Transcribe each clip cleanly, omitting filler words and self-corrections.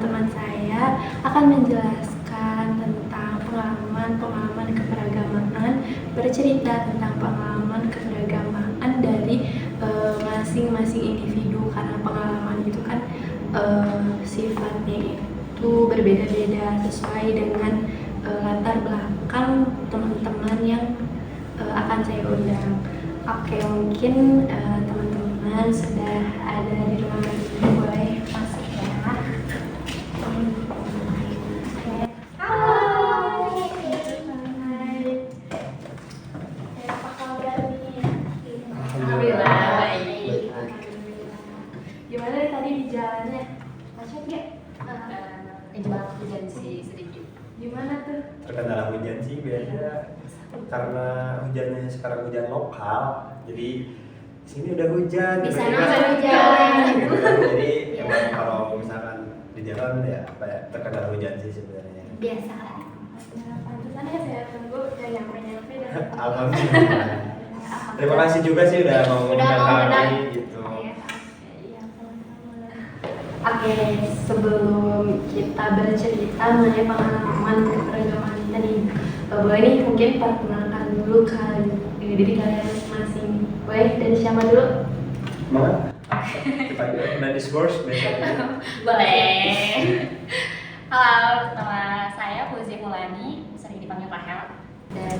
teman saya akan menjelaskan tentang pengalaman keberagamaan, bercerita tentang pengalaman keberagamaan dari masing-masing individu, karena pengalaman itu kan sifatnya itu berbeda-beda sesuai dengan latar belakang teman-teman yang akan saya undang. Oke, mungkin teman-teman sudah ada di ruangan ini, boleh masuk ya. Apa kabar nih? Alhamdulillah baik. Gimana tadi di jalannya? Macet nggak? Kejebak hujan sih sedikit. Gimana tuh? Terkendala hujan sih biasa, karena hujannya sekarang hujan lokal, jadi di sini udah hujan. Di sana tiba-tiba udah hujan. gitu. Jadi emang kalau misalkan di jalan ya apa ya, terkendala hujan sih sebenarnya. Biasa. Pantesan ya saya tunggu udah nyampe dan Alhamdulillah. Terima kasih juga sih udah mau mengundang kami gitu. Iya, sama-sama. Oke, sebelum kita bercerita mengenai pengalaman keberagaman kita nih, boleh nih mungkin perkenalkan dulu diri kalian masing-masing. Boleh dari siapa dulu? Mau? Kita udah discourse biasanya. Boleh. Halo, nama saya Fauzi Mulani, sering dipanggil Rahel. Dan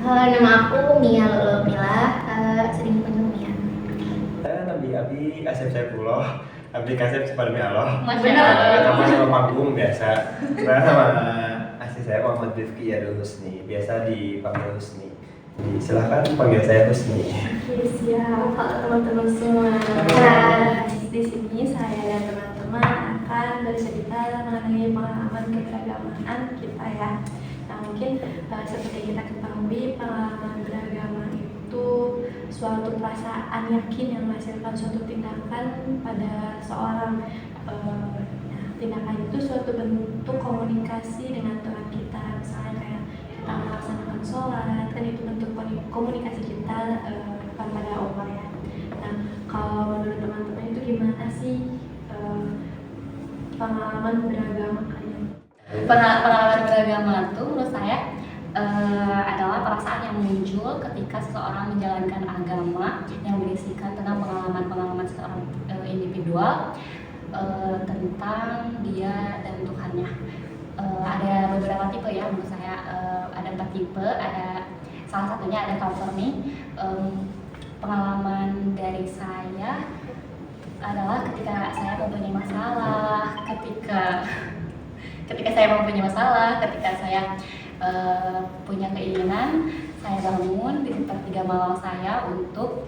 Halo, nama aku Mia Lolo Mila, sering dipanggil Mia. Saya Nabi Abi Asep Saifullah, Abdi Kasep Sepadami Allah. Masya Allah. Nama panggung biasa. Saya sama asli saya Muhammad Rifki Yadul Husni, biasa dipanggil Husni. Jadi silahkan panggil saya Husni. Oke, siap. Halo teman-teman semua. Nah, di sini saya dan teman-teman akan bercerita mengenai pengalaman keberagamaan kita ya. Nah, mungkin seperti kita ketahui, pengalaman beragama itu suatu perasaan yakin yang menghasilkan suatu tindakan pada seorang. Nah, tindakan itu suatu bentuk komunikasi dengan Tuhan kita. Misalnya kayak kita melaksanakan sholat, kan itu bentuk komunikasi kita kepada Allah ya. Nah, kalau menurut teman-teman itu gimana sih pengalaman beragama kalian? pengalaman beragama itu menurut saya adalah perasaan yang muncul ketika seseorang menjalankan agama yang berisikan tentang pengalaman-pengalaman seorang individual tentang dia dan Tuhannya. Ada beberapa tipe ya menurut saya, ada 4 tipe. Ada salah satunya ada cover nih. Pengalaman dari saya adalah ketika saya mempunyai masalah, ketika saya mempunyai masalah, ketika saya punya keinginan, saya bangun di sepertiga malam saya untuk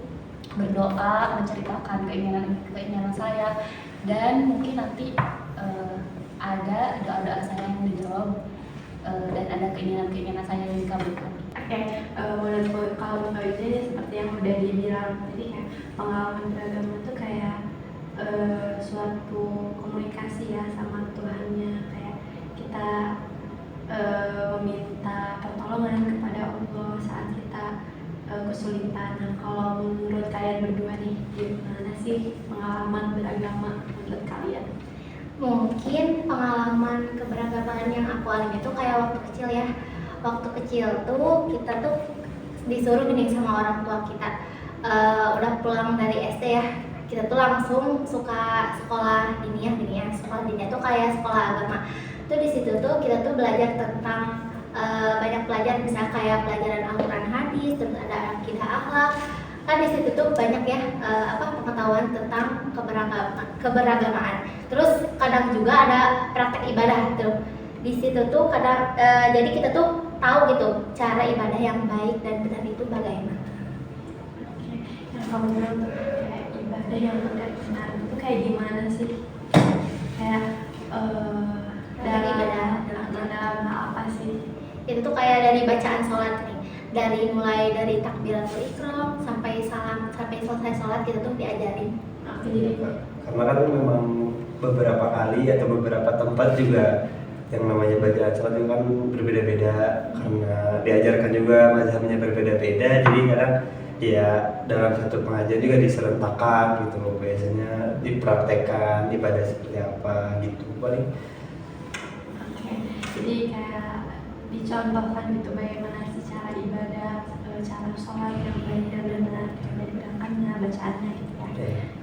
berdoa, menceritakan keinginan saya, dan mungkin nanti ada doa-doa saya yang dijawab dan ada keinginan saya yang dikabulkan. Oke, menurut kalau Mbak Ida seperti yang udah dibilang tadi, kayak pengalaman beragama itu kayak suatu komunikasi ya sama Tuhannya, kayak kita meminta pertolongan kepada Allah saat kita kesulitan. Nah, kalau menurut kalian berdua nih, gimana sih pengalaman beragama menurut kalian? Mungkin pengalaman keberagamaan yang aku alami itu kayak waktu kecil ya. Waktu kecil tuh kita tuh disuruh gini sama orang tua kita, udah pulang dari SD ya, kita tuh langsung suka sekolah diniyah. Sekolah diniyah tuh kayak sekolah agama. Tuh di situ tuh kita tuh belajar tentang banyak pelajaran, misalnya kayak pelajaran Al-Quran, hadis, terus ada akidah, akhlak. Kan di situ tuh banyak ya pengetahuan tentang keberagamaan. Terus kadang juga ada praktek ibadah tuh. Di situ tuh kadang jadi kita tuh tahu gitu cara ibadah yang baik dan benar itu bagaimana. Oke, yang kamu bilang tuh kayak ibadah yang benar itu kayak gimana sih? Kayak dalam apa sih? Itu tuh kayak dari bacaan sholat nih, mulai dari takbiratul ihram sampai selesai sholat kita tuh diajarin. Jadi Karena kan memang beberapa kali atau beberapa tempat juga yang namanya bacaan sholat itu kan berbeda-beda, karena diajarkan juga mazhabnya berbeda-beda, jadi kadang ya dalam satu pengajian juga diserentakkan gitu loh, biasanya dipraktekkan ibadah seperti apa gitu paling. Oke, jadi kayak dicontohkan gitu bagaimana sih cara ibadah, cara sholat yang baik dan benar, kayak dari gerakannya, bacaannya gitu ya.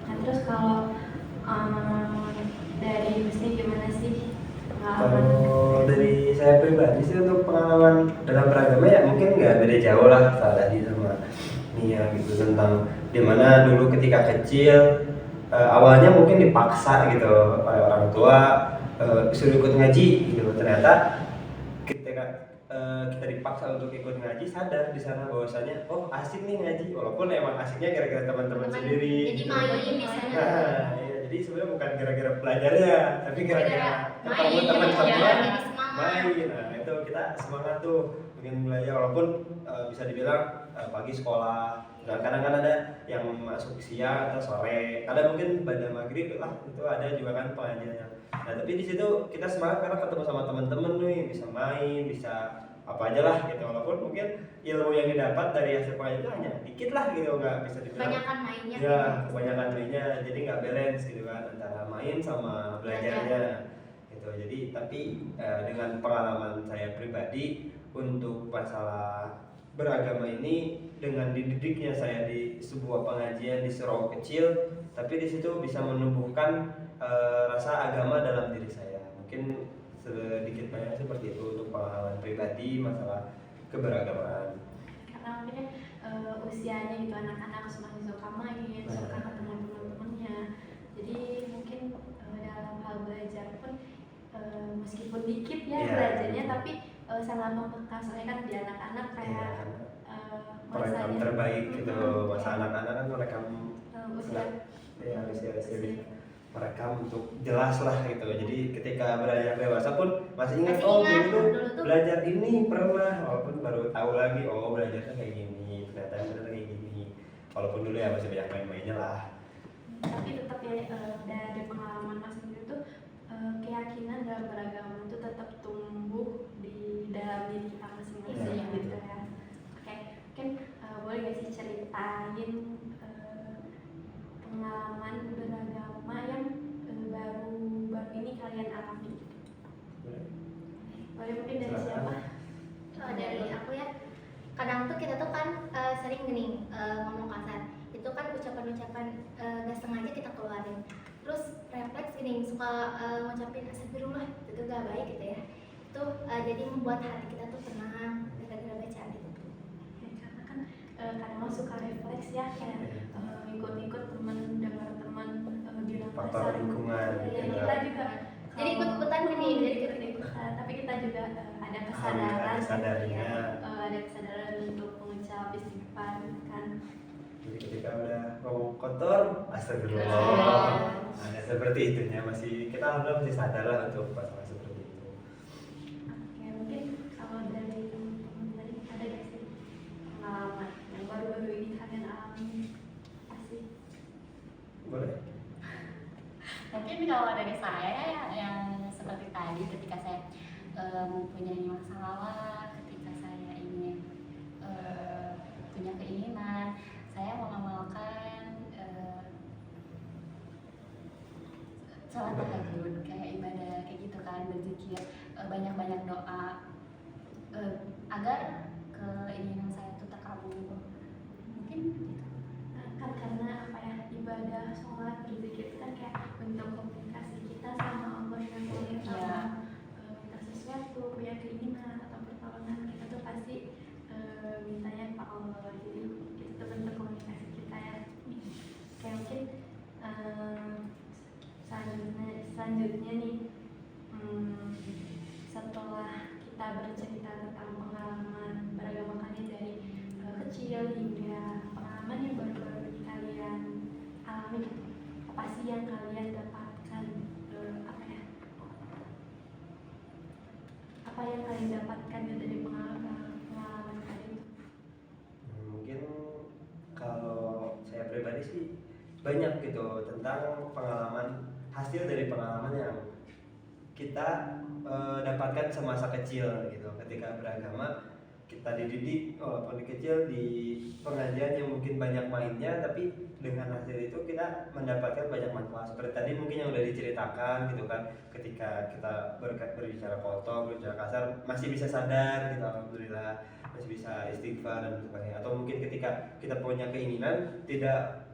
Nah terus kalau dari Gusti gimana sih pengalaman? Kalau dari saya pribadi sih untuk pengalaman dalam beragama ya mungkin nggak beda jauh lah tadi sama Nia gitu, tentang dimana dulu ketika kecil awalnya mungkin dipaksa gitu oleh orang tua, suruh ikut ngaji gitu, ternyata ketika kita dipaksa untuk ikut ngaji, sadar di sana bahwasanya oh asik nih ngaji, walaupun emang asiknya gara-gara teman-teman sendiri jadi gitu. main di sana. Nah, ya, jadi sebenarnya bukan gara-gara belajarnya, tapi gara-gara ketemu main, teman-teman jadi semangat. main. Nah itu kita semangat tuh pengen belajar, walaupun bisa dibilang pagi sekolah, nah kadang kan ada yang masuk siang atau sore, kadang mungkin pada maghrib lah itu ada juga kan pengajiannya. Nah tapi di situ kita semangat karena ketemu sama teman-teman nih, bisa main, bisa apa aja lah gitu, walaupun mungkin ilmu yang didapat dari hasil pengajian itu hanya dikit lah gitu, nggak bisa dibilang Kebanyakan mainnya. ya kebanyakan mainnya, jadi nggak balance gitu kan antara main sama belajarnya gitu. Jadi tapi dengan pengalaman saya pribadi untuk masalah beragama ini, dengan dididiknya saya di sebuah pengajian di surau kecil, tapi di situ bisa menumbuhkan rasa agama dalam diri saya. Mungkin sedikit banyak seperti itu untuk pengalaman pribadi masalah keberagamaan. Karena mungkin usianya gitu anak-anak masih suka main, suka ketemu teman-temannya, jadi mungkin dalam hal belajar pun meskipun dikit ya belajarnya, tapi sangat membekas. Soalnya kan di anak-anak kayak merekam terbaik gitu, masa anak-anak kan merekam usia merekam untuk jelas lah gitu. Jadi ketika beranjak dewasa pun masih ingat oh dulu belajar ini pernah, walaupun baru tahu lagi oh belajarnya kayak gini, ternyata benar kayak gini, walaupun dulu ya masih banyak main-mainnya lah. Tapi tetap ya dari pengalaman Mas sendiri tuh keyakinan dalam beragama itu tetap tumbuh di dalam diri kita masing-masing gitu ya. Oke, mungkin boleh gak sih ceritain pengalaman beragama yang baru ini kalian alami? Boleh mungkin dari siapa? Dari aku ya. Kadang tuh kita tuh kan sering gini ngomong kasar. Itu kan ucapan-ucapan gak sengaja kita keluarin. Terus refleks gini suka ngucapin astagfirullah, itu gak baik gitu ya. Itu jadi membuat hati kita tuh tenang gara-gara bacaan itu. Ya, karena kan kadang suka refleks ya, kayak ikut-ikut teman, dengar teman bilang faktor lingkungan ya, kita juga Jadi ikut-ikutan gini, jadi ikut-ikutan, tapi kita juga ada kesadaran, ada kesadaran untuk mengucap istighfar kan. Jadi ketika udah ngomong kotor, astagfirullah. Ada seperti itunya, masih kita alhamdulillah masih sadar lah untuk masalah seperti itu. Oke, mungkin kalau dari teman-teman tadi ada gak sih pengalaman yang baru-baru ini kalian alami? Pasti. Boleh? Mungkin kalau dari saya yang seperti tadi, ketika saya mempunyai masalah, ketika saya ingin punya keinginan, saya mengamalkan sholat tahajud, kayak ibadah kayak gitu kan, berzikir, banyak-banyak doa agar keinginan saya itu terkabul. Mungkin gitu. Kan karena apa ya, ibadah, sholat, berzikir kan kayak bentuk komunikasi kita sama Allah yang sama minta sesuatu, punya keinginan atau pertolongan, kita tuh pasti mintanya ke Allah. Jadi itu tuh bentuk komunikasi kita ya. Kayak mungkin selanjutnya nih, setelah kita bercerita tentang pengalaman beragama kalian dari kecil hingga pengalaman yang baru-baru ini kalian alami gitu, apa sih yang kalian dapatkan, apa yang kalian dapatkan dari pengalaman kalian? Mungkin kalau saya pribadi sih banyak gitu tentang pengalaman, hasil dari pengalaman yang kita dapatkan semasa kecil gitu. Ketika beragama kita dididik walaupun kecil di pengajian yang mungkin banyak mainnya, tapi dengan hasil itu kita mendapatkan banyak manfaat. Seperti tadi mungkin yang udah diceritakan gitu kan, ketika kita berbicara kotor, berbicara kasar, masih bisa sadar gitu, alhamdulillah masih bisa istighfar dan sebagainya. Atau mungkin ketika kita punya keinginan tidak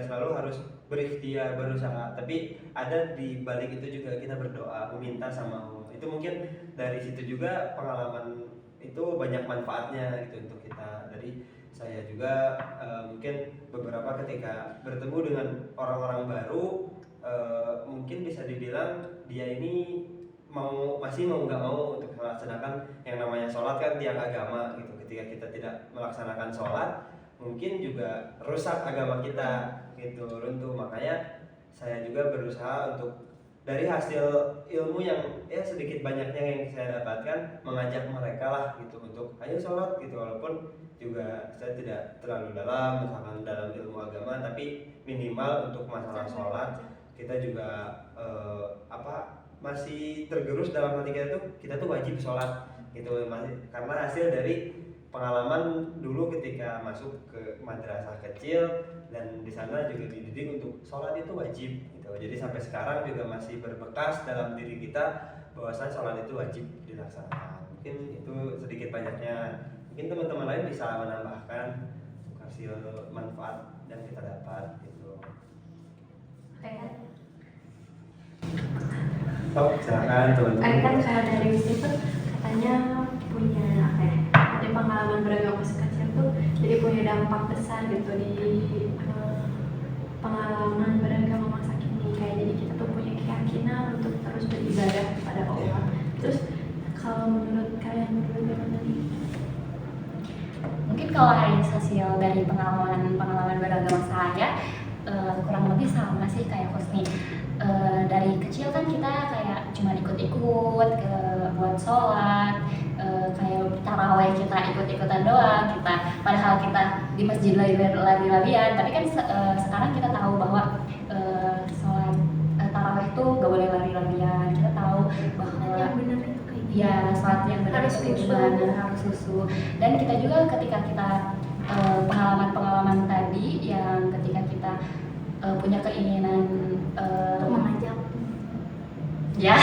selalu harus berikhtiar berusaha, tapi ada di balik itu juga kita berdoa meminta sama Allah. Itu mungkin dari situ juga pengalaman itu banyak manfaatnya gitu untuk kita. Dari saya juga mungkin beberapa ketika bertemu dengan orang-orang baru, mungkin bisa dibilang dia ini masih mau nggak mau untuk melaksanakan yang namanya sholat kan tiang agama gitu. Ketika kita tidak melaksanakan sholat, mungkin juga rusak agama kita gitu, runtuh. Makanya saya juga berusaha untuk dari hasil ilmu yang ya sedikit banyaknya yang saya dapatkan, mengajak mereka lah gitu untuk ayo sholat gitu, walaupun juga saya tidak terlalu dalam misalkan dalam ilmu agama, tapi minimal untuk masalah sholat kita juga masih tergerus dalam hati kita tuh wajib sholat gitu, masih karena hasil dari pengalaman dulu ketika masuk ke madrasah kecil dan di sana juga dididik untuk sholat itu wajib gitu. Jadi sampai sekarang juga masih berbekas dalam diri kita bahwasanya sholat itu wajib dilaksanakan. Mungkin itu sedikit banyaknya, mungkin teman-teman lain bisa menambahkan hasil manfaat yang kita dapat gitu. Kayak Silakan teman-teman. kan kalau dari Wisnu tuh katanya punya apa ya, ada pengalaman beragama masa kecil tuh jadi punya dampak besar gitu di pengalaman beragama masa kini. Kayak jadi kita tuh punya keyakinan untuk terus beribadah kepada Allah. Terus kalau menurut kalian berdua gimana nih? Mungkin kalau dari sosial dari pengalaman beragama saya kurang lebih sama sih kayak Husni. Dari kecil kan kita kayak cuma ikut-ikut buat sholat, kayak taraweh kita ikut-ikutan doang, kita padahal kita di masjid lari-larian, tapi kan sekarang kita tahu bahwa sholat taraweh itu gak boleh lari-larian. Kita tahu bahwa yang benar itu kayak gitu. ya sholat yang benar Harus itu khusyuk. gimana, harus khusyuk. Dan kita juga ketika kita pengalaman tadi yang ketika kita punya keinginan Untuk mengajak ya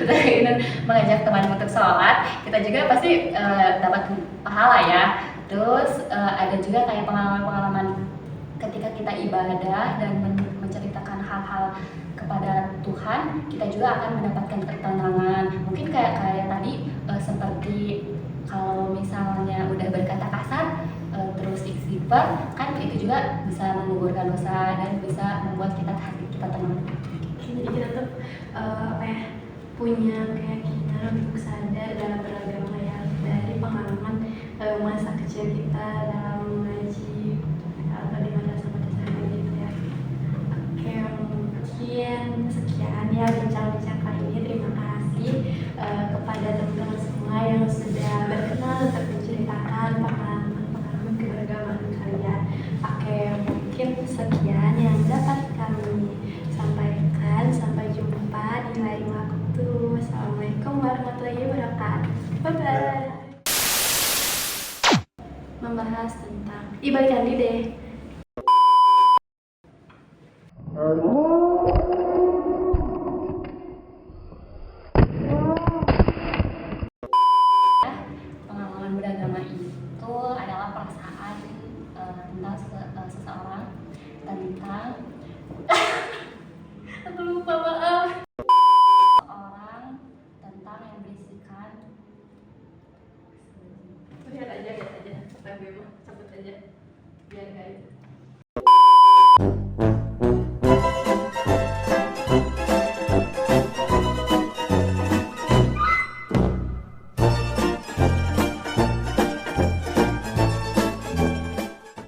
keinginan mengajak teman untuk sholat, kita juga pasti dapat pahala ya. Terus ada juga kayak pengalaman ketika kita ibadah dan menceritakan hal-hal kepada Tuhan, kita juga akan mendapatkan ketenangan. Mungkin kayak tadi seperti kalau misalnya udah berkata kasar terus istighfar, kan itu juga bisa menggugurkan dosa dan bisa membuat hati kita tenang. Jadi kita tuh punya keyakinan untuk sadar dalam beragama ya, dari pengalaman masa kecil kita dalam mengaji atau di madrasah gitu ya. Oke, mungkin sekian ya bincang-bincang kali ini. Terima kasih kepada teman-teman semua yang sudah berkenan untuk menceritakan pengalaman keberagaman kalian. Oke, mungkin sekian yang dapat kami sampaikan. Sampai jumpa di lain waktu. Assalamualaikum warahmatullahi wabarakatuh. Bye bye. Membahas tentang balik lagi deh. Pengalaman beragama itu adalah perasaan tentang seseorang, tentang aku lupa, maaf. Seseorang tentang yang berisikan Lihat aja, sebut aja biar guys.